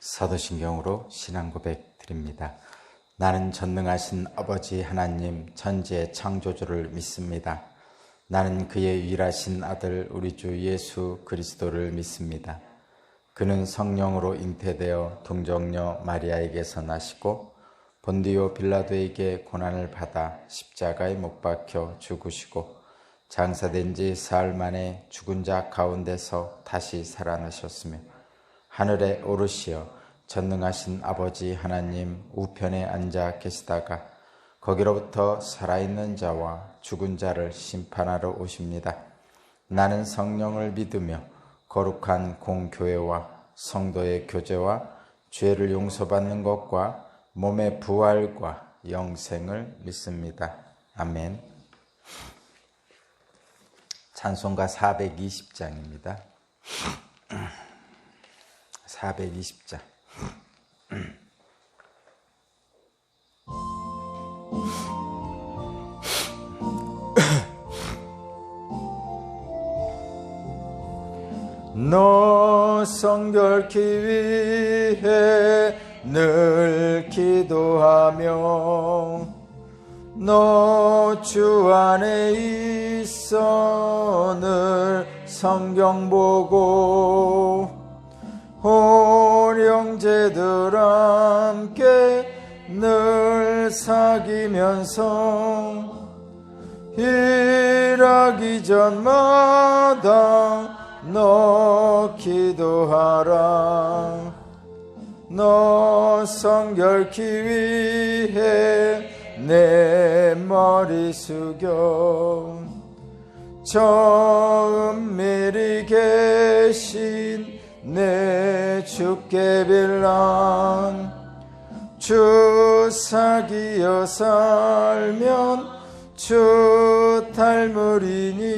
사도신경으로 신앙 고백 드립니다. 나는 전능하신 아버지 하나님 천지의 창조주를 믿습니다. 나는 그의 유일하신 아들 우리 주 예수 그리스도를 믿습니다. 그는 성령으로 잉태되어 동정녀 마리아에게서 나시고 본디오 빌라도에게 고난을 받아 십자가에 못 박혀 죽으시고 장사된 지 사흘 만에 죽은 자 가운데서 다시 살아나셨으며 하늘에 오르시어 전능하신 아버지 하나님 우편에 앉아 계시다가 거기로부터 살아있는 자와 죽은 자를 심판하러 오십니다. 나는 성령을 믿으며 거룩한 공교회와 성도의 교제와 죄를 용서받는 것과 몸의 부활과 영생을 믿습니다. 아멘. 찬송가 420장입니다. 420장. 너 성결케 위해 늘 기도하며 너 주 안에 있어 늘 성경 보고 호령제들 함께 늘 사귀면서 일하기 전마다 너 기도하라. 너 성결케 위해 내 머리 숙여 저 은밀히 계신 내 주께 빌라. 주 사귀어 살면 주 닮으리니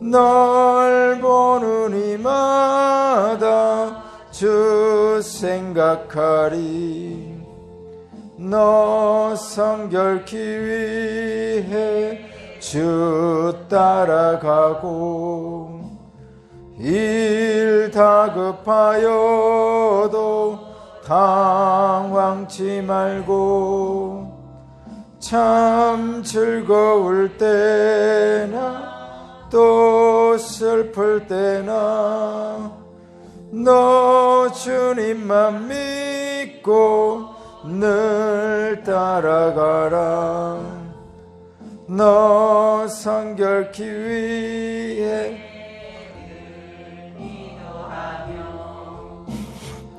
널 보는 이마다 주 생각하리. 너 성결케 위해 주 따라가고 일 다급하여도 당황치 말고 참 즐거울 때나 또 슬플 때나 너 주님만 믿고 늘 따라가라. 너 성결케 위해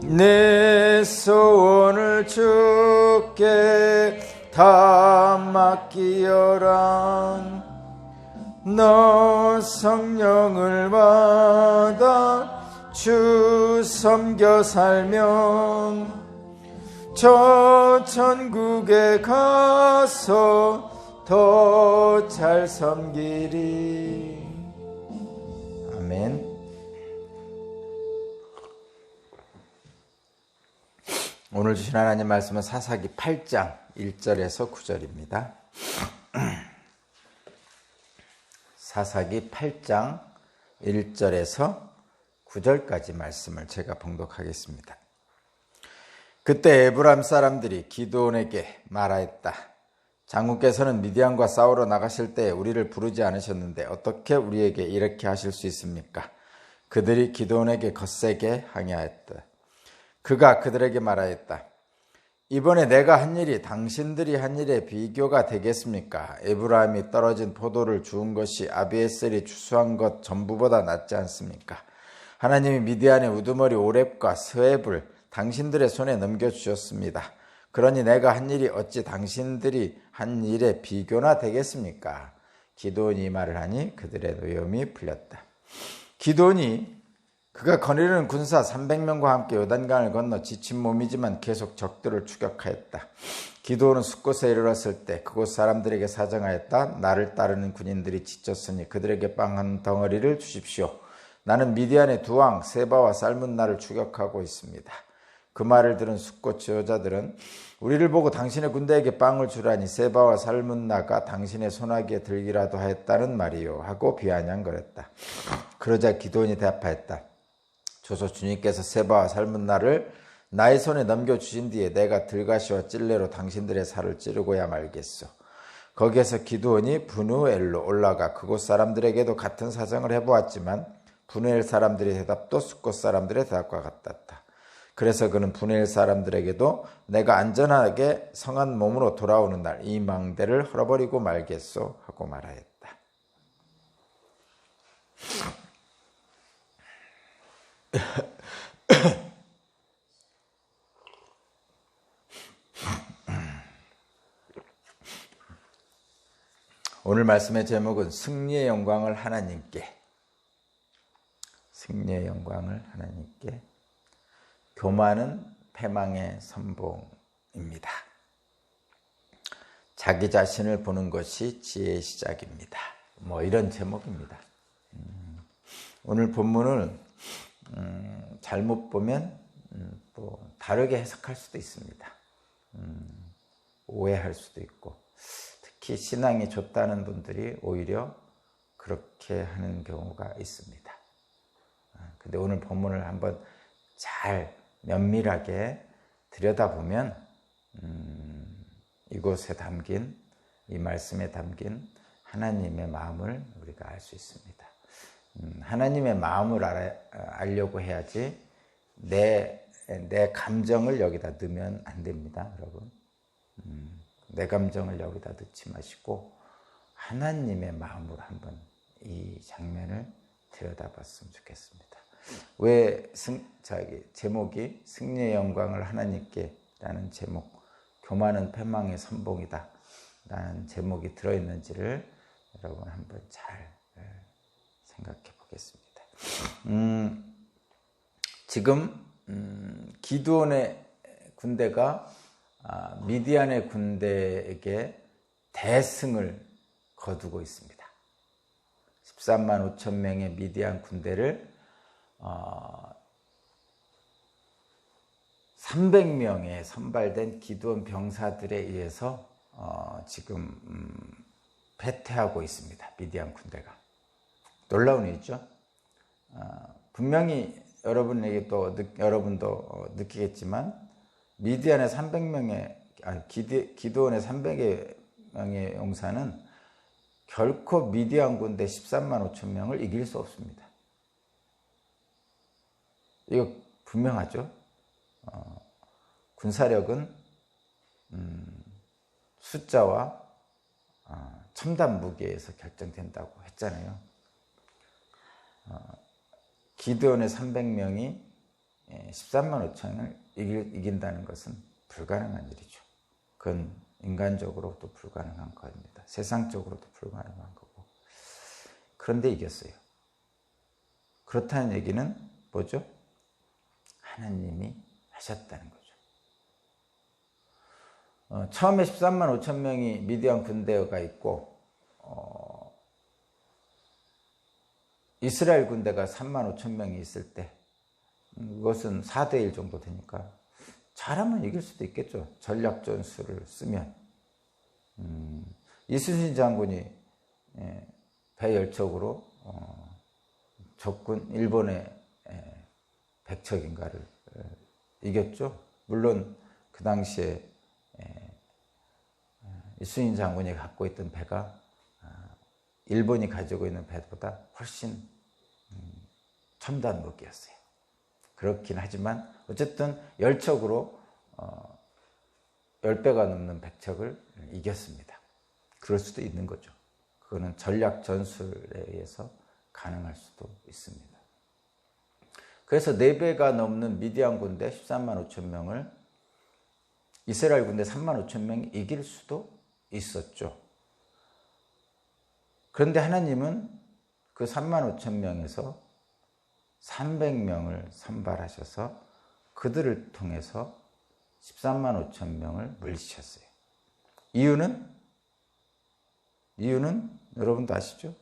내 소원을 주께 다 맡기어라. 너 성령을 받아 주 섬겨 살면 저 천국에 가서 더 잘 섬기리. 아멘. 오늘 주신 하나님 말씀은 사사기 8장 1절에서 9절입니다. 사사기 8장 1절에서 9절까지 말씀을 제가 봉독하겠습니다. 그때 에브라임 사람들이 기드온에게 말하였다. 장군께서는 미디안과 싸우러 나가실 때 우리를 부르지 않으셨는데 어떻게 우리에게 이렇게 하실 수 있습니까? 그들이 기드온에게 거세게 항의하였다. 그가 그들에게 말하였다. 이번에 내가 한 일이 당신들이 한 일에 비교가 되겠습니까? 에브라임이 떨어진 포도를 주운 것이 아비에셀이 추수한 것 전부보다 낫지 않습니까? 하나님이 미디안의 우두머리 오렙과 스웹을 당신들의 손에 넘겨주셨습니다. 그러니 내가 한 일이 어찌 당신들이 한 일에 비교나 되겠습니까? 기드온이 이 말을 하니 그들의 노여움이 풀렸다. 기드온이 그가 거느리는 군사 300명과 함께 요단강을 건너 지친 몸이지만 계속 적들을 추격하였다. 기드온은 숫곳에 이르렀을 때 그곳 사람들에게 사정하였다. 나를 따르는 군인들이 지쳤으니 그들에게 빵 한 덩어리를 주십시오. 나는 미디안의 두 왕 세바와 살문나를 추격하고 있습니다. 그 말을 들은 숫곳 지도자들은 우리를 보고 당신의 군대에게 빵을 주라니 세바와 살문나가 당신의 손아귀에 들기라도 하였다는 말이요 하고 비아냥거렸다. 그러자 기드온이 대답하였다. 조서 주님께서 세바와 살문나를 나의 손에 넘겨주신 뒤에 내가 들가시와 찔레로 당신들의 살을 찌르고야 말겠소. 거기에서 기드온이 브누엘로 올라가 그곳 사람들에게도 같은 사정을 해보았지만 브누엘 사람들의 대답도 숫곳 사람들의 대답과 같았다. 그래서 그는 브누엘 사람들에게도 내가 안전하게 성한 몸으로 돌아오는 날 이 망대를 헐어버리고 말겠소 하고 말하였다. 오늘 말씀의 제목은 승리의 영광을 하나님께, 승리의 영광을 하나님께, 교만은 패망의 선봉입니다. 자기 자신을 보는 것이 지혜의 시작입니다. 이런 제목입니다. 오늘 본문을 잘못 보면 또 다르게 해석할 수도 있습니다. 오해할 수도 있고, 특히 신앙이 좋다는 분들이 오히려 그렇게 하는 경우가 있습니다. 근데 오늘 본문을 한번 잘 면밀하게 들여다보면 이곳에 담긴, 이 말씀에 담긴 하나님의 마음을 우리가 알 수 있습니다. 하나님의 마음을 알려고 해야지 내 감정을 여기다 넣으면 안 됩니다, 여러분. 내 감정을 여기다 넣지 마시고 하나님의 마음으로 한번 이 장면을 들여다봤으면 좋겠습니다. 왜 제목이 승리의 영광을 하나님께 라는 제목, 교만은 패망의 선봉이다 라는 제목이 들어있는지를 여러분 한번 잘 생각해 보겠습니다. 지금 기드온의 군대가 미디안의 군대에게 대승을 거두고 있습니다. 13만 5천 명의 미디안 군대를 300명의 선발된 기드온 병사들에 의해서 지금 패퇴하고 있습니다. 미디안 군대가. 놀라운 일이죠. 분명히 여러분도 느끼겠지만 미디안의 기드온의 300명의 용사는 결코 미디안 군대 13만 5천 명을 이길 수 없습니다. 이거 분명하죠. 군사력은 숫자와 첨단 무기에서 결정된다고 했잖아요. 기드온의 300명이 13만 5천을 이긴다는 것은 불가능한 일이죠. 그건 인간적으로도 불가능한 겁니다. 세상적으로도 불가능한 거고. 그런데 이겼어요. 그렇다는 얘기는 뭐죠? 하나님이 하셨다는 거죠. 처음에 13만 5천 명이 미디안 군대가 있고 이스라엘 군대가 3만 5천 명이 있을 때 그것은 4대 1 정도 되니까 잘하면 이길 수도 있겠죠. 전략 전술을 쓰면. 이순신 장군이 배 열척으로 적군 일본의 백척인가를 이겼죠. 물론 그 당시에 이순신 장군이 갖고 있던 배가 일본이 가지고 있는 배보다 훨씬 첨단 무기였어요. 그렇긴 하지만 어쨌든 열척으로 10배가 넘는 백척을 이겼습니다. 그럴 수도 있는 거죠. 그거는 전략 전술에 의해서 가능할 수도 있습니다. 그래서 4배가 넘는 미디안 군대 13만 5천 명을 이스라엘 군대 3만 5천 명이 이길 수도 있었죠. 그런데 하나님은 그 3만 5천 명에서 300명을 선발하셔서 그들을 통해서 13만 5천 명을 물리치셨어요. 이유는 여러분도 아시죠?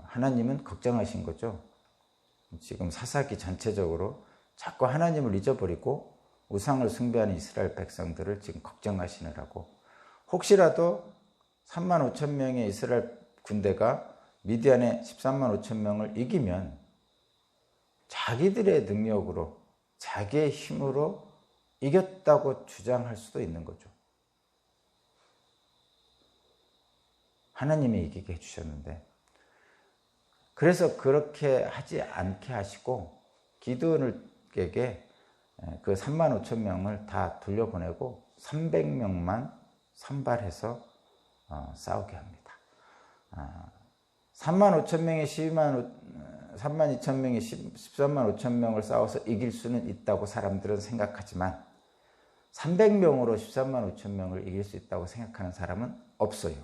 하나님은 걱정하신 거죠. 지금 사사기 전체적으로 자꾸 하나님을 잊어버리고 우상을 숭배하는 이스라엘 백성들을 지금 걱정하시느라고, 혹시라도 3만 5천 명의 이스라엘 군대가 미디안의 13만 5천 명을 이기면 자기들의 능력으로, 자기의 힘으로 이겼다고 주장할 수도 있는 거죠. 하나님이 이기게 해주셨는데, 그래서 그렇게 하지 않게 하시고 기드온에게 그 3만 5천 명을 다 돌려보내고 300명만 선발해서 싸우게 합니다. 3만 5천 명이 3만 2천 명이 13만 5천 명을 싸워서 이길 수는 있다고 사람들은 생각하지만 300명으로 13만 5천 명을 이길 수 있다고 생각하는 사람은 없어요.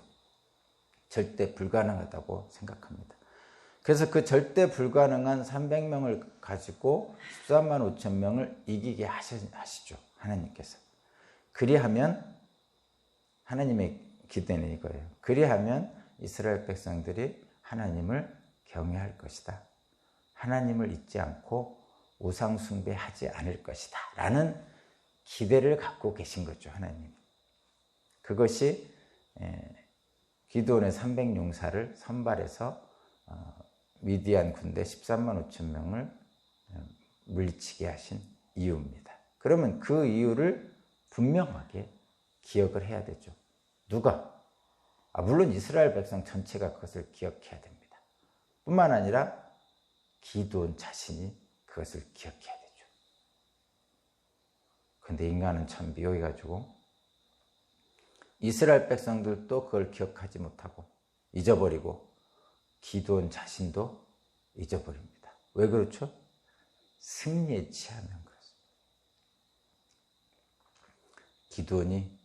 절대 불가능하다고 생각합니다. 그래서 그 절대 불가능한 300명을 가지고 13만 5천 명을 이기게 하시죠. 하나님께서. 그리하면, 하나님의 기대는 이거예요. 그리하면 이스라엘 백성들이 하나님을 경외할 것이다. 하나님을 잊지 않고 우상 숭배하지 않을 것이다. 라는 기대를 갖고 계신 거죠, 하나님. 그것이 기드온의 300용사를 선발해서 미디안 군대 13만 5천 명을 물리치게 하신 이유입니다. 그러면 그 이유를 분명하게 기억을 해야 되죠. 누가? 물론 이스라엘 백성 전체가 그것을 기억해야 됩니다. 뿐만 아니라 기드온 자신이 그것을 기억해야 되죠. 그런데 인간은 참 미워해가지고 이스라엘 백성들도 그걸 기억하지 못하고 잊어버리고 기드온 자신도 잊어버립니다. 왜 그렇죠? 승리에 취하면 그렇습니다. 기드온이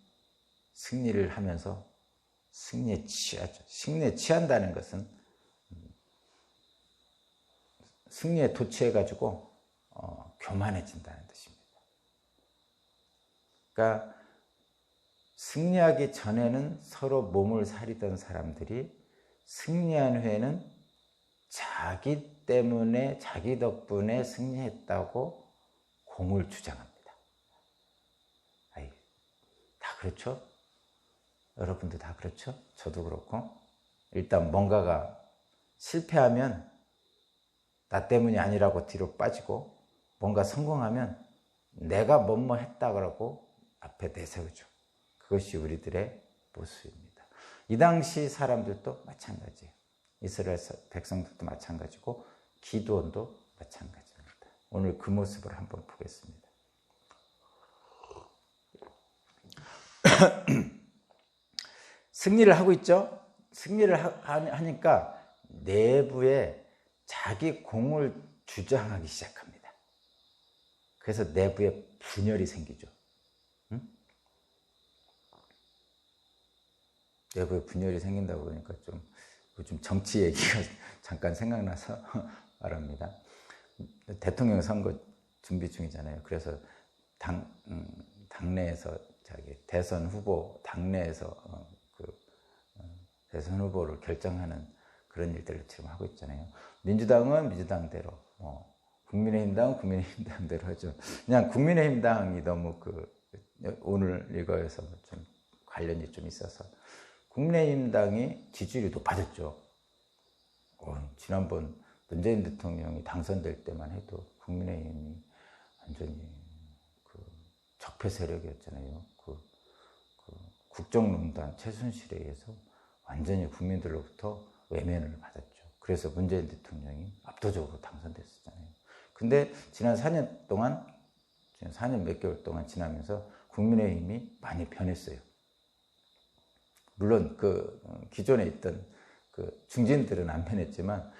승리를 하면서 승리에 취하죠. 승리에 취한다는 것은 승리에 도취해가지고 교만해진다는 뜻입니다. 그러니까 승리하기 전에는 서로 몸을 사리던 사람들이 승리한 후에는 자기 때문에, 자기 덕분에 승리했다고 공을 주장합니다. 다 그렇죠? 여러분도 다 그렇죠? 저도 그렇고. 일단 뭔가가 실패하면 나 때문이 아니라고 뒤로 빠지고, 뭔가 성공하면 내가 뭐뭐 했다 그러고 앞에 내세우죠. 그것이 우리들의 모습입니다. 이 당시 사람들도 마찬가지예요. 이스라엘 백성들도 마찬가지고 기드온도 마찬가지입니다. 오늘 그 모습을 한번 보겠습니다. 승리를 하고 있죠. 승리를 하니까 내부에 자기 공을 주장하기 시작합니다. 그래서 내부에 분열이 생기죠. 내부에 분열이 생긴다고 그러니까 요즘 정치 얘기가 잠깐 생각나서 말합니다. 대통령 선거 준비 중이잖아요. 그래서 당내에서 자기 대선 후보, 당내에서 대선 후보를 결정하는 그런 일들을 지금 하고 있잖아요. 민주당은 민주당대로, 국민의힘당은 국민의힘당대로 하죠. 그냥 국민의힘당이 너무 오늘 이거에서 좀 관련이 좀 있어서 국민의힘당이 지지율이 높아졌죠. 지난번 문재인 대통령이 당선될 때만 해도 국민의힘이 완전히 적폐 세력이었잖아요. 국정농단 최순실에 의해서 완전히 국민들로부터 외면을 받았죠. 그래서 문재인 대통령이 압도적으로 당선됐었잖아요. 근데 지난 4년 동안, 4년 몇 개월 동안 지나면서 국민의힘이 많이 변했어요. 물론 기존에 있던 중진들은 안 변했지만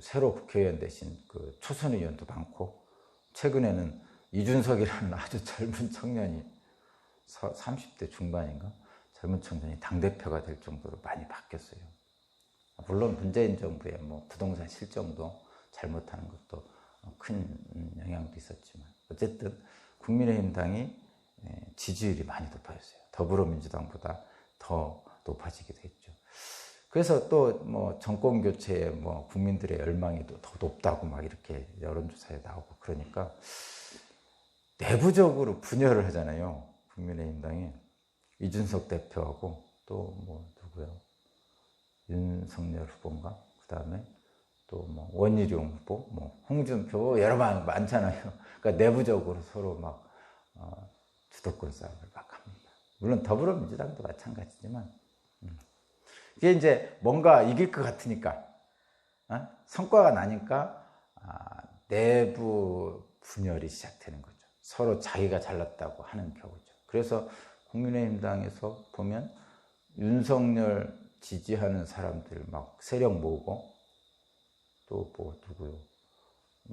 새로 국회의원 대신 초선 의원도 많고, 최근에는 이준석이라는 아주 젊은 청년이 30대 중반인가 젊은 청년이 당대표가 될 정도로 많이 바뀌었어요. 물론 문재인 정부의 부동산 실정도 잘못하는 것도 큰 영향도 있었지만 어쨌든 국민의힘당이 지지율이 많이 높아졌어요. 더불어민주당보다 더 높아지기도 했죠. 그래서 또 정권 교체에 국민들의 열망이 더 높다고 막 이렇게 여론조사에 나오고 그러니까 내부적으로 분열을 하잖아요. 국민의힘당이 이준석 대표하고 또 누구요? 윤석열 후보인가? 그 다음에 또 뭐 원희룡 후보, 뭐 홍준표 여러 방 많잖아요. 그러니까 내부적으로 서로 막 주도권 싸움을 막 합니다. 물론 더불어민주당도 마찬가지지만 이게 이제 뭔가 이길 것 같으니까 성과가 나니까 내부 분열이 시작되는 거죠. 서로 자기가 잘났다고 하는 격이죠. 그래서 국민의힘당에서 보면 윤석열 지지하는 사람들 막 세력 모으고 또 뭐 누구요?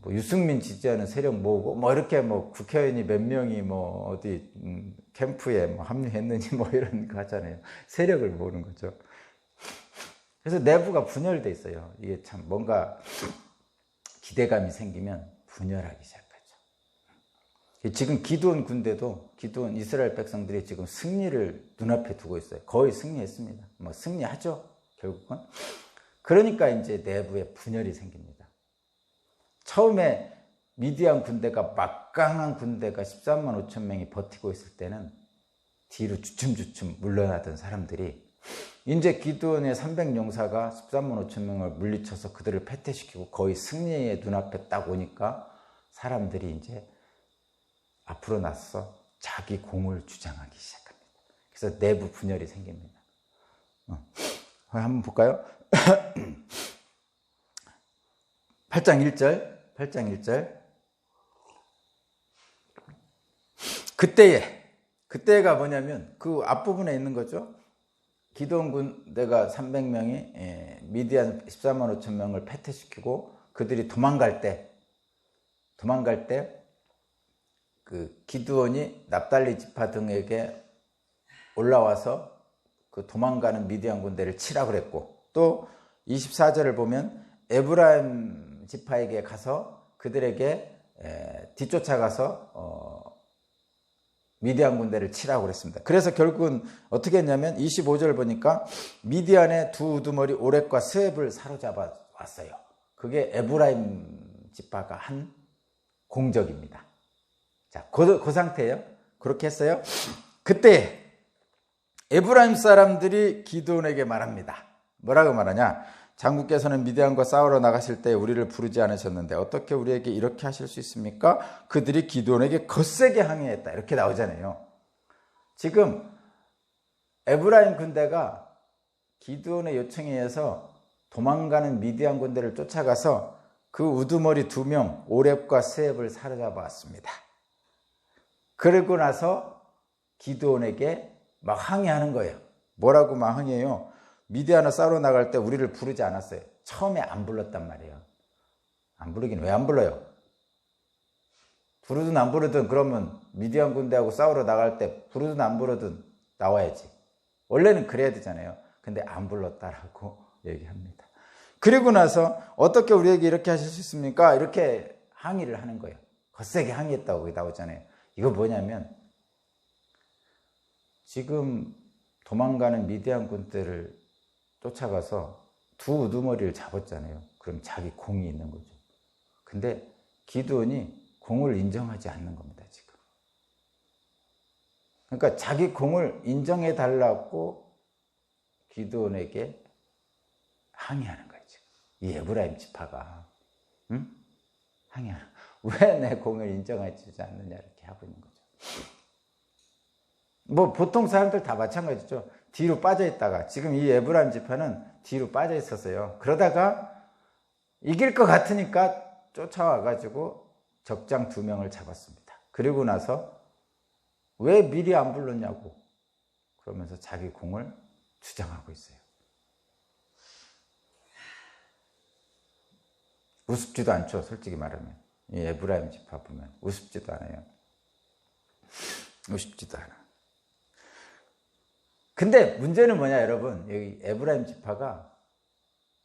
뭐 유승민 지지하는 세력 모으고 뭐 이렇게 뭐 국회의원이 몇 명이 뭐 어디 캠프에 뭐 합류했느니 뭐 이런 거 하잖아요. 세력을 모으는 거죠. 그래서 내부가 분열돼 있어요. 이게 참 뭔가 기대감이 생기면 분열하기 시작하죠. 지금 기드온 군대도 기드온 이스라엘 백성들이 지금 승리를 눈앞에 두고 있어요. 거의 승리했습니다. 뭐 승리하죠. 결국은. 그러니까 이제 내부에 분열이 생깁니다. 처음에 미디안 군대가 막강한 군대가 13만 5천 명이 버티고 있을 때는 뒤로 주춤주춤 물러나던 사람들이 이제 기드온의 300용사가 13만 5천 명을 물리쳐서 그들을 패퇴시키고 거의 승리의 눈앞에 딱 오니까 사람들이 이제 앞으로 나서 자기 공을 주장하기 시작합니다. 그래서 내부 분열이 생깁니다. 한번 볼까요? 8장 1절. 그때가 뭐냐면 그 앞부분에 있는 거죠. 기드온 군대가 300명이 미디안 14만 5천 명을 패퇴시키고 그들이 도망갈 때 그 기드온이 납달리 지파 등에게 올라와서 그 도망가는 미디안 군대를 치라고 그랬고, 또 24절을 보면 에브라임 지파에게 가서 그들에게 뒤쫓아가서 미디안 군대를 치라고 그랬습니다. 그래서 결국은 어떻게 했냐면 25절 보니까 미디안의 두 우두머리 오렙과 스웹을 사로잡아 왔어요. 그게 에브라임 지파가 한 공적입니다. 자, 그 상태예요. 그렇게 했어요. 그때 에브라임 사람들이 기드온에게 말합니다. 뭐라고 말하냐? 장군께서는 미디안과 싸우러 나가실 때 우리를 부르지 않으셨는데 어떻게 우리에게 이렇게 하실 수 있습니까? 그들이 기드온에게 거세게 항의했다. 이렇게 나오잖아요. 지금 에브라임 군대가 기드온의 요청에 의해서 도망가는 미디안 군대를 쫓아가서 그 우두머리 2명 오렙과 스웹을 사로잡아 왔습니다. 그러고 나서 기드온에게 막 항의하는 거예요. 뭐라고 막 항의해요? 미디안을 싸우러 나갈 때 우리를 부르지 않았어요. 처음에 안 불렀단 말이에요. 안 부르긴 왜 안 불러요? 부르든 안 부르든 그러면 미디안 군대하고 싸우러 나갈 때 부르든 안 부르든 나와야지. 원래는 그래야 되잖아요. 근데 안 불렀다라고 얘기합니다. 그리고 나서 어떻게 우리에게 이렇게 하실 수 있습니까? 이렇게 항의를 하는 거예요. 거세게 항의했다고 나오잖아요. 이거 뭐냐면 지금 도망가는 미디안 군대를 쫓아가서 두 우두머리를 잡았잖아요. 그럼 자기 공이 있는 거죠. 근데 기드온이 공을 인정하지 않는 겁니다, 지금. 그러니까 자기 공을 인정해 달라고 기드온에게 항의하는 거예요, 지금. 이 에브라임 지파가. 응? 항의하는. 왜 내 공을 인정해 주지 않느냐, 이렇게 하고 있는 거죠. 뭐 보통 사람들 다 마찬가지죠. 뒤로 빠져 있다가, 지금 이 에브라임 지파는 뒤로 빠져 있었어요. 그러다가 이길 것 같으니까 쫓아와가지고 적장 2명을 잡았습니다. 그리고 나서 왜 미리 안 불렀냐고 그러면서 자기 공을 주장하고 있어요. 우습지도 않죠, 솔직히 말하면. 이 에브라임 지파 보면 우습지도 않아요. 우습지도 않아. 근데 문제는 뭐냐, 여러분. 여기 에브라임 지파가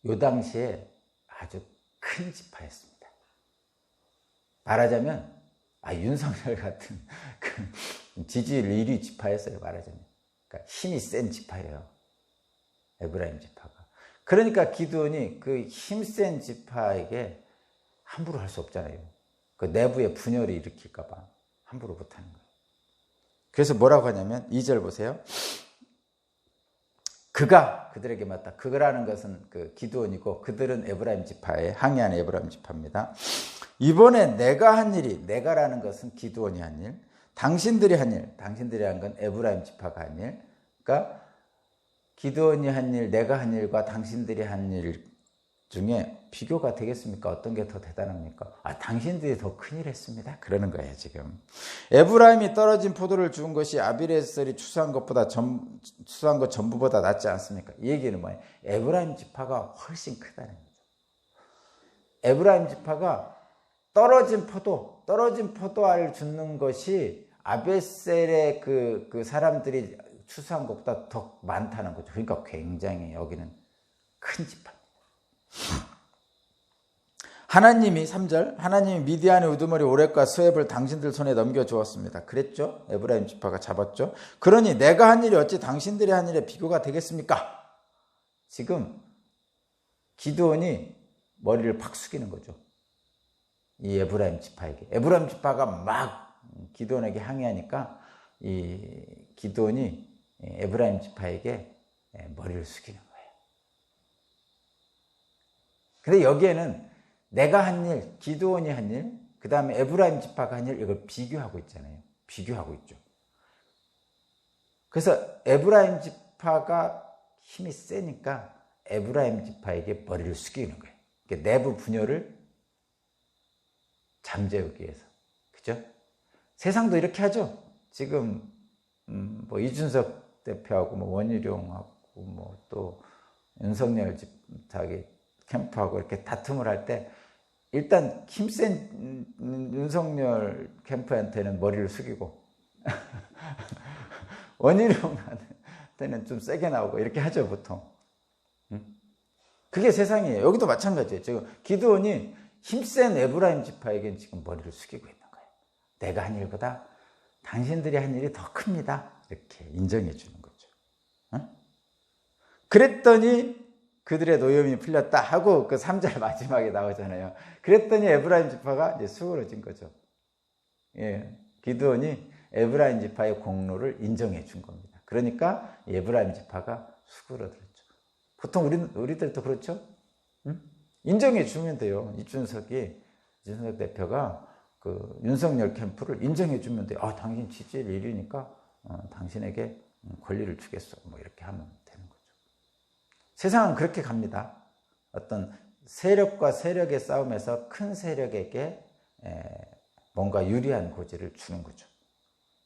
요 당시에 아주 큰 지파였습니다. 말하자면 윤석열 같은 그 지지율 1위 지파였어요, 말하자면. 그러니까 힘이 센 지파예요, 에브라임 지파가. 그러니까 기드온이 그 힘센 지파에게 함부로 할 수 없잖아요. 그 내부에 분열이 일으킬까 봐 함부로 못하는 거예요. 그래서 뭐라고 하냐면 2절 보세요. 그가 그들에게 맞다. 그거라는 것은 그 기드온이고 그들은 에브라임 지파에 항해하는 에브라임 지파입니다. 이번에 내가 한 일이, 내가라는 것은 기드온이 한 일, 당신들이 한 일, 당신들이 한 건 에브라임 지파가 한 일. 그러니까 기드온이 한 일, 내가 한 일과 당신들이 한 일 중에 비교가 되겠습니까? 어떤 게 더 대단합니까? 당신들이 더 큰일 했습니다. 그러는 거예요, 지금. 에브라임이 떨어진 포도를 주운 것이 아비레셀이 추수한 것 전부보다 낫지 않습니까? 이 얘기는 뭐예요? 에브라임 지파가 훨씬 크다는 거죠. 에브라임 지파가 떨어진 포도알을 줍는 것이 아비레셀의 그 사람들이 추수한 것보다 더 많다는 거죠. 그러니까 굉장히 여기는 큰 지파입니다. 하나님이 3절 하나님이 미디안의 우두머리 오렉과 스웹을 당신들 손에 넘겨주었습니다. 그랬죠? 에브라임 지파가 잡았죠? 그러니 내가 한 일이 어찌 당신들이 한 일에 비교가 되겠습니까? 지금 기드온이 머리를 팍 숙이는 거죠. 이 에브라임 지파에게. 에브라임 지파가 막 기드온에게 항의하니까 이 기드온이 에브라임 지파에게 머리를 숙이는 거예요. 근데 여기에는 내가 한 일, 기드온이 한 일, 그 다음에 에브라임 지파가 한 일, 이걸 비교하고 있잖아요. 비교하고 있죠. 그래서 에브라임 지파가 힘이 세니까 에브라임 지파에게 머리를 숙이는 거예요. 그러니까 내부 분열을 잠재우기 위해서. 그죠? 세상도 이렇게 하죠. 지금 뭐 이준석 대표하고 뭐 원희룡하고 뭐 또 윤석열 자기 캠프하고 이렇게 다툼을 할 때 일단 힘센 윤석열 캠프한테는 머리를 숙이고 원희룡한테는 좀 세게 나오고 이렇게 하죠, 보통. 그게 세상이에요. 여기도 마찬가지예요. 지금 기드온이 힘센 에브라임 지파에게는 지금 머리를 숙이고 있는 거예요. 내가 한 일보다 당신들이 한 일이 더 큽니다. 이렇게 인정해 주는 거죠. 그랬더니 그들의 노염이 풀렸다 하고 그 3절 마지막에 나오잖아요. 그랬더니 에브라임 지파가 이제 수그러진 거죠. 예, 기드온이 에브라임 지파의 공로를 인정해 준 겁니다. 그러니까 에브라임 지파가 수그러들었죠. 보통 우리들도 그렇죠? 응? 인정해 주면 돼요. 이준석 대표가 그 윤석열 캠프를 인정해 주면 돼요. 당신 지지율 1위니까 당신에게 권리를 주겠어. 뭐 이렇게 하면 되는 거죠. 세상은 그렇게 갑니다. 어떤 세력과 세력의 싸움에서 큰 세력에게 뭔가 유리한 고지를 주는 거죠.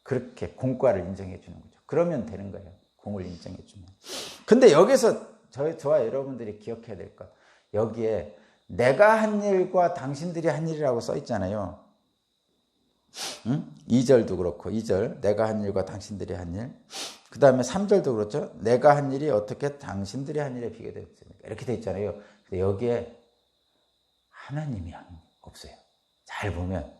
그렇게 공과를 인정해 주는 거죠. 그러면 되는 거예요. 공을 인정해 주면. 근데 여기서 저와 여러분들이 기억해야 될 것, 여기에 내가 한 일과 당신들이 한 일이라고 써 있잖아요. 2절도 그렇고 2절 내가 한 일과 당신들이 한 일, 그 다음에 3절도 그렇죠. 내가 한 일이 어떻게 당신들이 한 일에 비교되었습니까? 이렇게 돼 있잖아요. 근데 여기에 하나님이 없어요. 잘 보면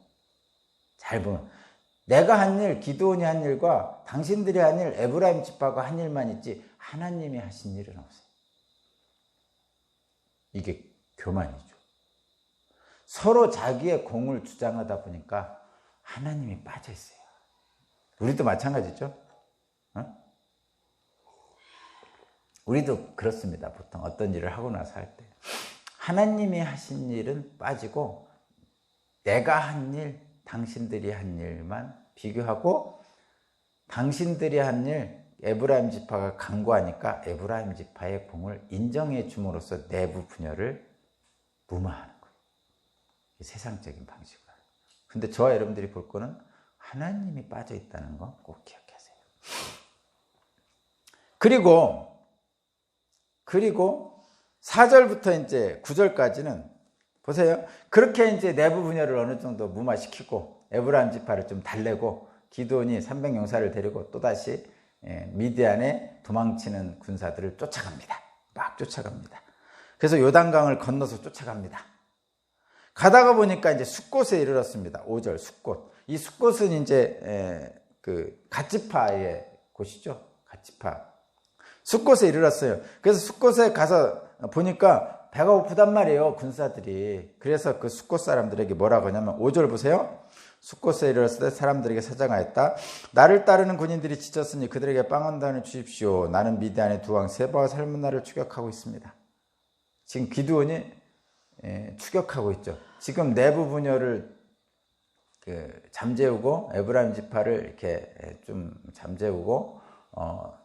내가 한 일, 기드온이 한 일과 당신들이 한 일, 에브라임 지파가 한 일만 있지 하나님이 하신 일은 없어요. 이게 교만이죠. 서로 자기의 공을 주장하다 보니까 하나님이 빠져 있어요. 우리도 마찬가지죠. 우리도 그렇습니다. 보통 어떤 일을 하고 나서 할 때 하나님이 하신 일은 빠지고 내가 한 일, 당신들이 한 일만 비교하고 당신들이 한 일, 에브라임 지파가 강구하니까 에브라임 지파의 공을 인정해 줌으로써 내부 분열을 무마하는 거예요. 세상적인 방식으로. 근데 저와 여러분들이 볼 거는 하나님이 빠져 있다는 거 꼭 기억하세요. 그리고 4절부터 이제 9절까지는 보세요. 그렇게 이제 내부 분열을 어느 정도 무마시키고 에브라임 지파를 좀 달래고 기드온이 300용사를 데리고 또다시 미디안에 도망치는 군사들을 쫓아갑니다. 막 쫓아갑니다. 그래서 요단강을 건너서 쫓아갑니다. 가다가 보니까 이제 숫곳에 이르렀습니다. 5절 숫곳. 이 숫곳은 이제 그 갓지파의 곳이죠. 갓지파. 숫곳에 이르렀어요. 그래서 숫곳에 가서 보니까 배가 고프단 말이에요, 군사들이. 그래서 그 숫곳 사람들에게 뭐라고 하냐면 5절 보세요. 숫곳에 이르렀을 때 사람들에게 사정하였다. 나를 따르는 군인들이 지쳤으니 그들에게 빵 한 단을 주십시오. 나는 미디안의 두 왕 세바와 살문나를 추격하고 있습니다. 지금 기드온이 추격하고 있죠. 지금 내부 분열을 잠재우고 에브라임 지파를 이렇게 좀 잠재우고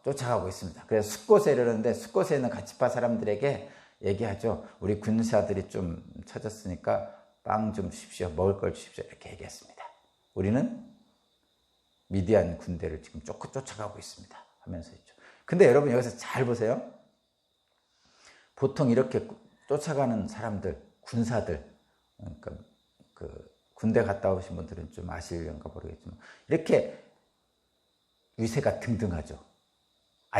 쫓아가고 있습니다. 그래서 숫곳에 이르는데 숫곳에 있는 갓지파 사람들에게 얘기하죠. 우리 군사들이 좀 처졌으니까 빵 좀 주십시오. 먹을 걸 주십시오. 이렇게 얘기했습니다. 우리는 미디안 군대를 지금 쫓아가고 있습니다. 하면서 있죠. 근데 여러분 여기서 잘 보세요. 보통 이렇게 쫓아가는 사람들, 군사들, 그러니까 군대 갔다 오신 분들은 좀 아실런가 모르겠지만 이렇게 위세가 등등하죠.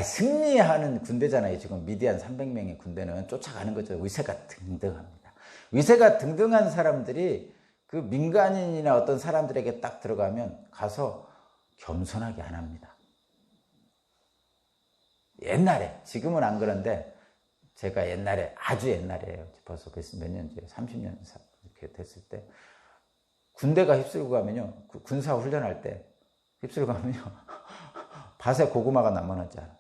승리하는 군대잖아요. 지금 미디안 300명의 군대는 쫓아가는 거죠. 위세가 등등합니다. 위세가 등등한 사람들이 그 민간인이나 어떤 사람들에게 딱 들어가면 가서 겸손하게 안 합니다. 옛날에, 지금은 안 그런데 제가 옛날에, 아주 옛날에요. 벌써 몇 년 전에, 30년 이렇게 됐을 때 군대가 휩쓸고 가면요, 군사 훈련할 때 휩쓸고 가면요, 밭에 고구마가 남아나지 않아.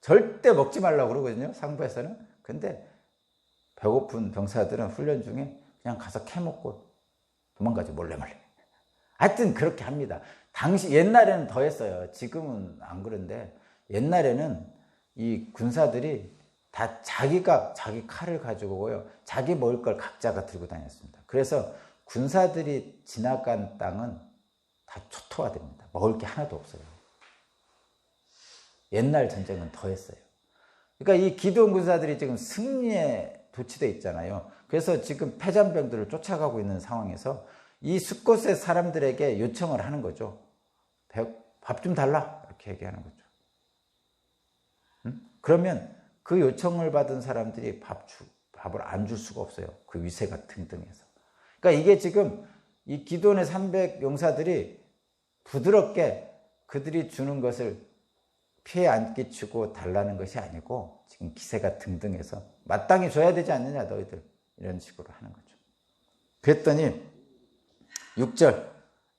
절대 먹지 말라고 그러거든요, 상부에서는. 근데 배고픈 병사들은 훈련 중에 그냥 가서 캐먹고 도망가죠, 몰래. 하여튼 그렇게 합니다. 옛날에는 더 했어요. 지금은 안 그런데, 옛날에는 이 군사들이 다 자기가 자기 칼을 가지고 오고요, 자기 먹을 걸 각자가 들고 다녔습니다. 그래서 군사들이 지나간 땅은 다 초토화됩니다. 먹을 게 하나도 없어요. 옛날 전쟁은 더 했어요. 그러니까 이 기드온 군사들이 지금 승리에 도취되어 있잖아요. 그래서 지금 패잔병들을 쫓아가고 있는 상황에서 이 숫곳의 사람들에게 요청을 하는 거죠. 밥 좀 달라, 이렇게 얘기하는 거죠. 그러면 그 요청을 받은 사람들이 밥을 안 줄 수가 없어요. 그 위세가 등등해서. 그러니까 이게 지금 이 기드온의 300 용사들이 부드럽게 그들이 주는 것을 피해 안 끼치고 달라는 것이 아니고 지금 기세가 등등해서 마땅히 줘야 되지 않느냐 너희들, 이런 식으로 하는 거죠. 그랬더니 6절,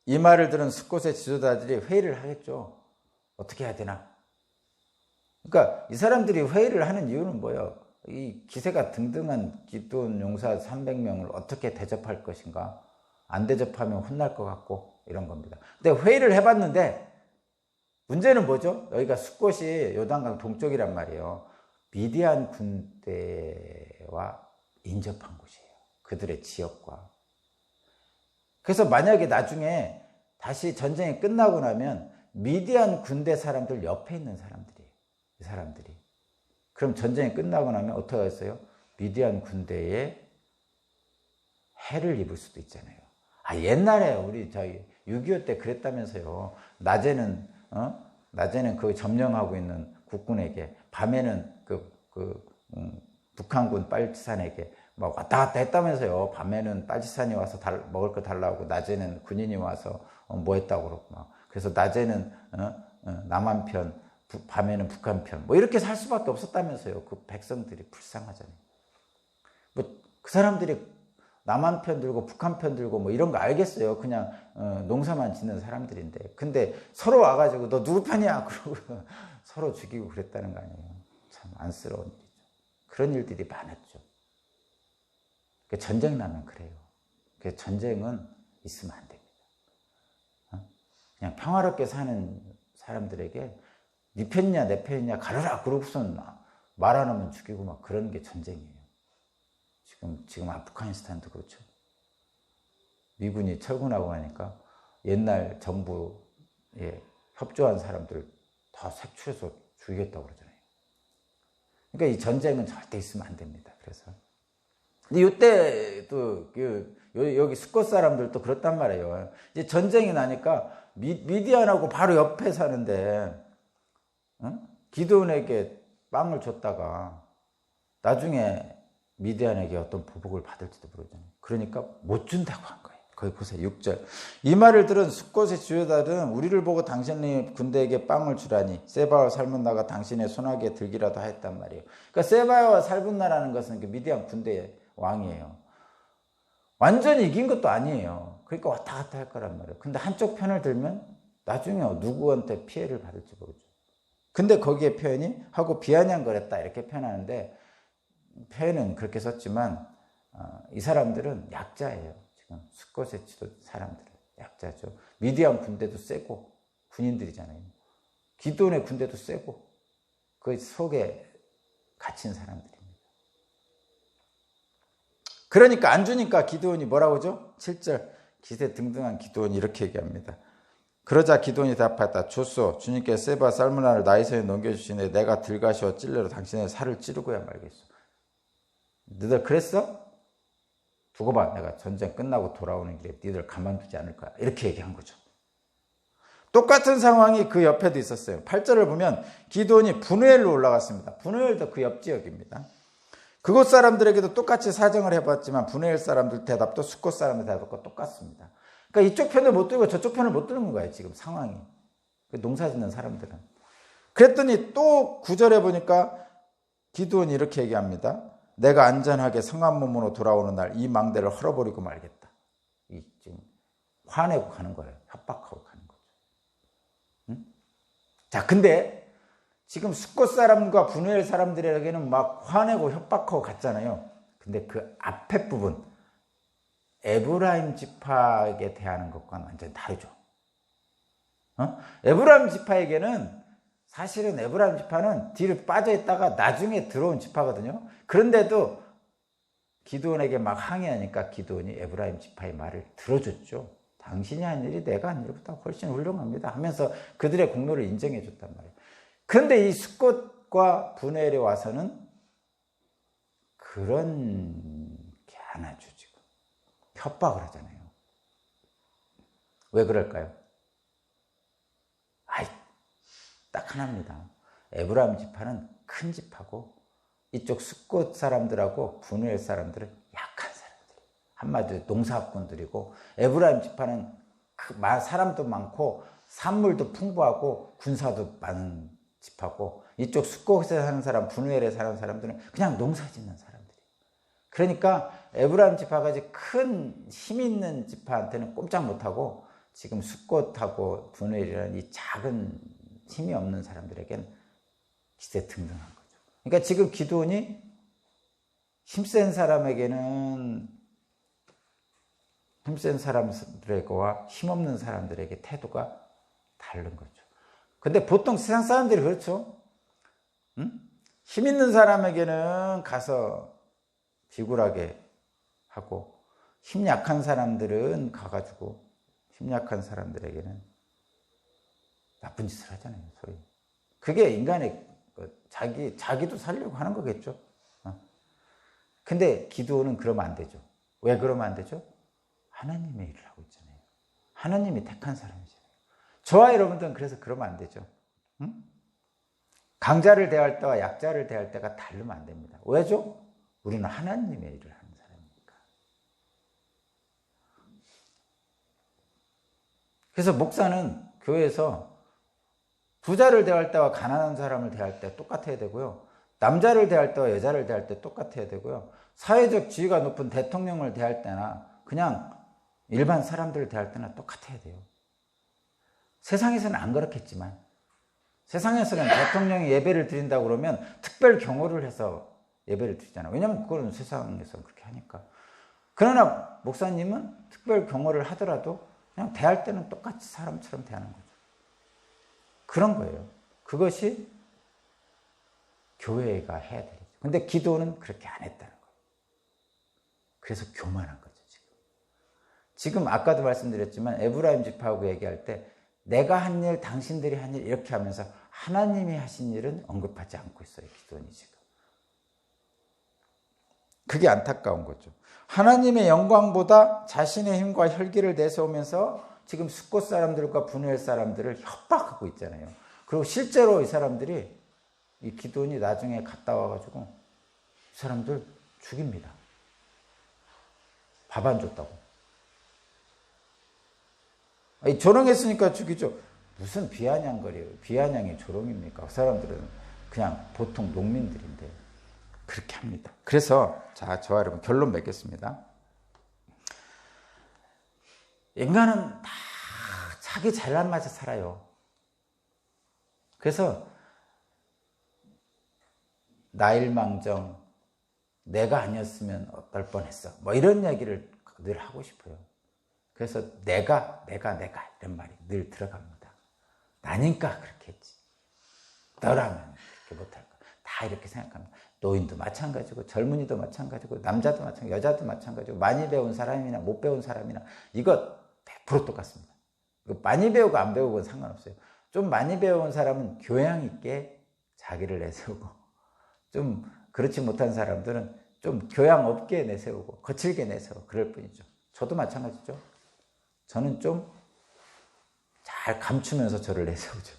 이 말을 들은 숫곳의 지도자들이 회의를 하겠죠. 어떻게 해야 되나. 그러니까 이 사람들이 회의를 하는 이유는 뭐예요? 이 기세가 등등한 기드온 용사 300명을 어떻게 대접할 것인가, 안 대접하면 혼날 것 같고, 이런 겁니다. 근데 회의를 해봤는데 문제는 뭐죠? 여기가 숫곳이 요단강 동쪽이란 말이에요. 미디안 군대와 인접한 곳이에요. 그들의 지역과. 그래서 만약에 나중에 다시 전쟁이 끝나고 나면 미디안 군대 사람들 옆에 있는 사람들이에요. 이 사람들이. 그럼 전쟁이 끝나고 나면 어떻게 하겠어요? 미디안 군대에 해를 입을 수도 있잖아요. 옛날에 우리 저희 6.25 때 그랬다면서요. 낮에는 그 점령하고 있는 국군에게, 밤에는 북한군 빨치산에게 막 왔다 갔다 했다면서요. 밤에는 빨치산이 와서 먹을 거 달라고, 낮에는 군인이 와서 뭐 했다고 그러고 막. 그래서 낮에는 남한 편, 밤에는 북한 편, 뭐 이렇게 살 수밖에 없었다면서요. 그 백성들이 불쌍하잖아요. 그 사람들이 남한 편 들고 북한 편 들고 뭐 이런 거 알겠어요. 그냥 농사만 짓는 사람들인데. 근데 서로 와가지고 너 누구 편이야? 그러고 서로 죽이고 그랬다는 거 아니에요. 참 안쓰러운 일이죠. 그런 일들이 많았죠. 전쟁 나면 그래요. 전쟁은 있으면 안 됩니다. 그냥 평화롭게 사는 사람들에게 네 편이냐 내 편이냐 가르라 그러고선 말 안 하면 죽이고 막 그런 게 전쟁이에요. 지금 아프가니스탄도 그렇죠. 미군이 철군하고 하니까 옛날 정부에 협조한 사람들 다 색출해서 죽이겠다고 그러잖아요. 그러니까 이 전쟁은 절대 있으면 안 됩니다. 그래서. 근데 이때 또 여기 숫곳 사람들도 그렇단 말이에요. 이제 전쟁이 나니까 미디안하고 바로 옆에 사는데 기드온에게 빵을 줬다가 나중에 미디안에게 어떤 보복을 받을지도 모르잖아요. 그러니까 못 준다고 한 거예요. 거기 보세요. 6절. 이 말을 들은 숫곳의 주요자들은 우리를 보고 당신의 군대에게 빵을 주라니 세바와 살문나가 당신의 손아귀에 들기라도 하였단 말이에요. 그러니까 세바와 살문나라는 것은 그 미디안 군대의 왕이에요. 완전히 이긴 것도 아니에요. 그러니까 왔다 갔다 할 거란 말이에요. 근데 한쪽 편을 들면 나중에 누구한테 피해를 받을지 모르죠. 근데 거기에 표현이 하고 비아냥거렸다 이렇게 표현하는데 표현은 그렇게 썼지만 이 사람들은 약자예요. 지금 숫곳의 지도 사람들은 약자죠. 미디안 군대도 세고 군인들이잖아요. 기드온의 군대도 세고 그 속에 갇힌 사람들입니다. 그러니까 안 주니까 기드온이 뭐라고 하죠? 7절 기세 등등한 기드온이 이렇게 얘기합니다. 그러자 기드온이 답하였다. 줬소. 주님께 세바 살문나를 나의 손에 넘겨주시네. 내가 들가시와 찔레로 당신의 살을 찌르고야 말겠소. 너희들 그랬어? 두고 봐. 내가 전쟁 끝나고 돌아오는 길에 너희들 가만두지 않을 거야. 이렇게 얘기한 거죠. 똑같은 상황이 그 옆에도 있었어요. 8절을 보면 기드온이 브누엘로 올라갔습니다. 브누엘도 그 옆 지역입니다. 그곳 사람들에게도 똑같이 사정을 해봤지만 브누엘 사람들 대답도 숫곳 사람들 대답과 똑같습니다. 그러니까 이쪽 편을 못 들고 저쪽 편을 못 드는 거예요. 지금 상황이. 농사 짓는 사람들은. 그랬더니 또 9절에 보니까 기드온이 이렇게 얘기합니다. 내가 안전하게 성한 몸으로 돌아오는 날 이 망대를 헐어버리고 말겠다. 지금 화내고 가는 거예요. 협박하고 가는 거죠. 응? 자, 근데 지금 숫곳 사람과 브누엘 사람들에게는 막 화내고 협박하고 갔잖아요. 근데 그 앞에 부분 에브라임 지파에게 대하는 것과는 완전히 다르죠. 에브라임 지파에게는 사실은 에브라임 지파는 뒤로 빠져 있다가 나중에 들어온 지파거든요. 그런데도 기드온에게 막 항의하니까 기드온이 에브라임 지파의 말을 들어줬죠. 당신이 한 일이 내가 한 일보다 훨씬 훌륭합니다 하면서 그들의 공로를 인정해 줬단 말이에요. 그런데 이 숫곳과 브누엘에 와서는 그런 게 안 하죠. 지금 협박을 하잖아요. 왜 그럴까요? 딱 하나입니다. 에브라임 지파는 큰 지파고 이쪽 숫곳 사람들하고 브누엘 사람들은 약한 사람들. 한마디로 농사꾼들이고 에브라임 지파는 사람도 많고 산물도 풍부하고 군사도 많은 지파고 이쪽 숫곳에 사는 사람, 브누엘에 사는 사람들은 그냥 농사 짓는 사람들이에요. 그러니까 에브라임 지파가 이제 큰 힘 있는 지파한테는 꼼짝 못하고 지금 숫곳하고 브누엘이라는 이 작은 힘이 없는 사람들에게는 기세등등한 거죠. 그러니까 지금 기드온이 힘센 사람에게는 힘센 사람들과 힘없는 사람들에게 태도가 다른 거죠. 근데 보통 세상 사람들이 그렇죠. 힘 있는 사람에게는 가서 비굴하게 하고 힘 약한 사람들은 가가지고 힘 약한 사람들에게는 나쁜 짓을 하잖아요, 소위. 그게 인간의 자기도 살려고 하는 거겠죠. 근데 기드온은 그러면 안 되죠. 왜 그러면 안 되죠? 하나님의 일을 하고 있잖아요. 하나님이 택한 사람이잖아요. 저와 여러분들은 그래서 그러면 안 되죠. 강자를 대할 때와 약자를 대할 때가 다르면 안 됩니다. 왜죠? 우리는 하나님의 일을 하는 사람이니까. 그래서 목사는 교회에서 부자를 대할 때와 가난한 사람을 대할 때 똑같아야 되고요. 남자를 대할 때와 여자를 대할 때 똑같아야 되고요. 사회적 지위가 높은 대통령을 대할 때나 그냥 일반 사람들을 대할 때나 똑같아야 돼요. 세상에서는 안 그렇겠지만 세상에서는 대통령이 예배를 드린다고 그러면 특별 경호를 해서 예배를 드리잖아요. 왜냐하면 그거는 세상에서 그렇게 하니까. 그러나 목사님은 특별 경호를 하더라도 그냥 대할 때는 똑같이 사람처럼 대하는 거죠. 그런 거예요. 그것이 교회가 해야 되겠죠. 근데 기도는 그렇게 안 했다는 거예요. 그래서 교만한 거죠, 지금. 지금 아까도 말씀드렸지만 에브라임 지파하고 얘기할 때 내가 한 일, 당신들이 한 일 이렇게 하면서 하나님이 하신 일은 언급하지 않고 있어요, 기도원이 지금. 그게 안타까운 거죠. 하나님의 영광보다 자신의 힘과 혈기를 내세우면서 지금 숫곳 사람들과 브누엘 사람들을 협박하고 있잖아요. 그리고 실제로 이 사람들이 이 기드온이 나중에 갔다 와가지고 이 사람들 죽입니다. 밥 안 줬다고. 아니, 조롱했으니까 죽이죠. 무슨 비아냥거려요. 비아냥이 조롱입니까? 그 사람들은 그냥 보통 농민들인데 그렇게 합니다. 그래서 자, 저와 여러분 결론 맺겠습니다. 인간은 다 자기 잘난 맛에 살아요. 그래서 나일망정, 내가 아니었으면 어떨 뻔했어. 뭐 이런 얘기를 늘 하고 싶어요. 그래서 내가 이런 말이 늘 들어갑니다. 나니까 그렇게 했지. 너라면 그렇게 못할 거야. 다 이렇게 생각합니다. 노인도 마찬가지고 젊은이도 마찬가지고 남자도 마찬가지고 여자도 마찬가지고 많이 배운 사람이나 못 배운 사람이나 이거 100% 똑같습니다. 많이 배우고 안 배우고는 상관없어요. 좀 많이 배운 사람은 교양 있게 자기를 내세우고 좀 그렇지 못한 사람들은 좀 교양 없게 내세우고 거칠게 내세우고 그럴 뿐이죠. 저도 마찬가지죠. 저는 좀 잘 감추면서 저를 내세우죠.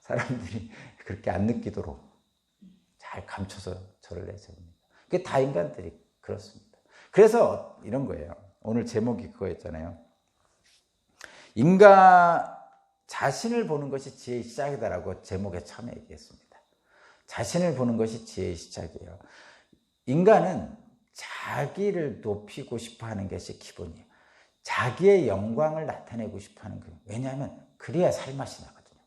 사람들이 그렇게 안 느끼도록 잘 감춰서 저를 내세웁니다. 그게 다 인간들이 그렇습니다. 그래서 이런 거예요. 오늘 제목이 그거였잖아요. 인간 자신을 보는 것이 지혜의 시작이다라고 제목에 처음에 얘기했습니다. 자신을 보는 것이 지혜의 시작이에요. 인간은 자기를 높이고 싶어 하는 것이 기본이에요. 자기의 영광을 나타내고 싶어 하는 거예요. 왜냐하면 그래야 살맛이 나거든요.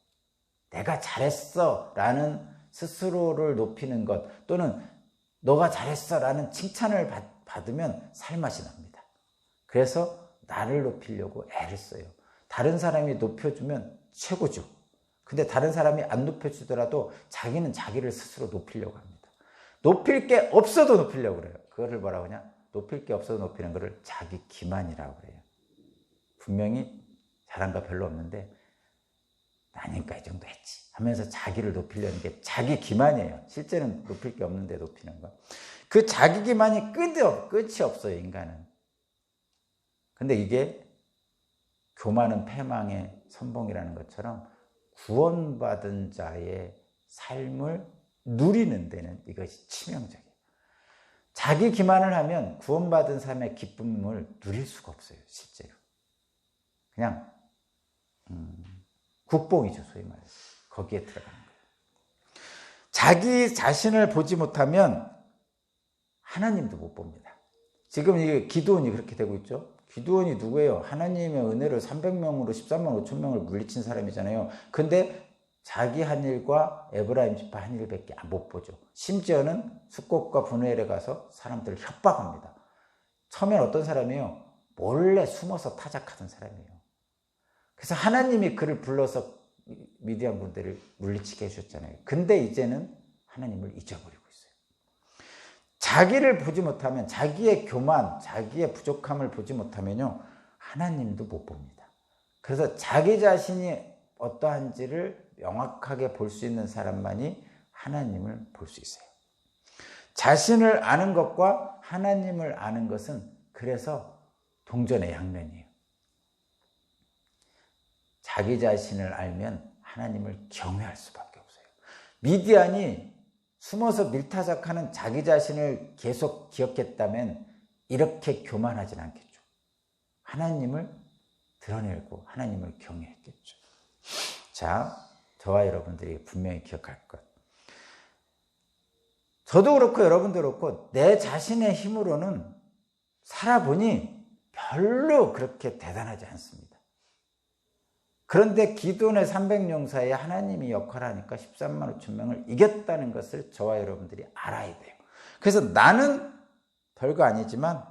내가 잘했어 라는 스스로를 높이는 것 또는 너가 잘했어 라는 칭찬을 받으면 살맛이 납니다. 그래서 나를 높이려고 애를 써요. 다른 사람이 높여주면 최고죠. 근데 다른 사람이 안 높여주더라도 자기는 자기를 스스로 높이려고 합니다. 높일 게 없어도 높이려고 그래요. 그거를 뭐라고 하냐? 높일 게 없어도 높이는 거를 자기 기만이라고 그래요. 분명히 잘한 거 별로 없는데 나니까 이 정도 했지 하면서 자기를 높이려는 게 자기 기만이에요. 실제는 높일 게 없는데 높이는 거. 그 자기 기만이 끝이 없어요, 인간은. 근데 이게 교만은 패망의 선봉이라는 것처럼 구원받은 자의 삶을 누리는 데는 이것이 치명적이에요. 자기 기만을 하면 구원받은 삶의 기쁨을 누릴 수가 없어요, 실제로. 그냥 국뽕이죠, 소위 말해서. 거기에 들어가는 거예요. 자기 자신을 보지 못하면 하나님도 못 봅니다. 지금 이 기드온이 그렇게 되고 있죠. 기드온이 누구예요? 하나님의 은혜로 300명으로 13만 5천 명을 물리친 사람이잖아요. 근데 자기 한 일과 에브라임 지파 한 일밖에 못 보죠. 심지어는 숫곳과 분회엘에 가서 사람들을 협박합니다. 처음엔 어떤 사람이에요? 몰래 숨어서 타작하던 사람이에요. 그래서 하나님이 그를 불러서 미디안 군대를 물리치게 해주셨잖아요. 근데 이제는 하나님을 잊어버리고 있어요. 자기를 보지 못하면, 자기의 교만, 자기의 부족함을 보지 못하면요, 하나님도 못 봅니다. 그래서 자기 자신이 어떠한지를 명확하게 볼 수 있는 사람만이 하나님을 볼 수 있어요. 자신을 아는 것과 하나님을 아는 것은 그래서 동전의 양면이에요. 자기 자신을 알면 하나님을 경외할 수밖에 없어요. 미디안이 숨어서 밀타작하는 자기 자신을 계속 기억했다면 이렇게 교만하진 않겠죠. 하나님을 드러내고 하나님을 경외했겠죠. 자, 저와 여러분들이 분명히 기억할 것. 저도 그렇고 여러분도 그렇고 내 자신의 힘으로는 살아보니 별로 그렇게 대단하지 않습니다. 그런데 기드온의 300용사에 하나님이 역할하니까 13만 5천 명을 이겼다는 것을 저와 여러분들이 알아야 돼요. 그래서 나는 별거 아니지만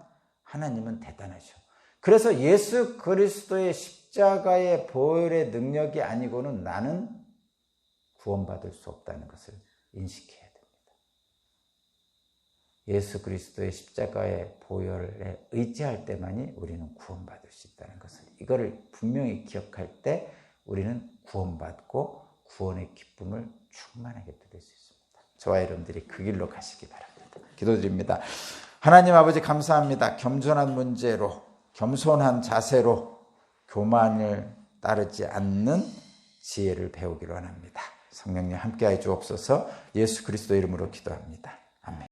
하나님은 대단하셔. 그래서 예수 그리스도의 십자가의 보혈의 능력이 아니고는 나는 구원받을 수 없다는 것을 인식해야 됩니다. 예수 그리스도의 십자가의 보혈에 의지할 때만이 우리는 구원받을 수 있다는 것을, 이거를 분명히 기억할 때 우리는 구원받고 구원의 기쁨을 충만하게 누릴 수 있습니다. 저와 여러분들이 그 길로 가시기 바랍니다. 기도드립니다. 하나님 아버지 감사합니다. 겸손한 문제로, 겸손한 자세로 교만을 따르지 않는 지혜를 배우기로 원합니다. 성령님 함께하여 주옵소서. 예수 그리스도 이름으로 기도합니다. 아멘.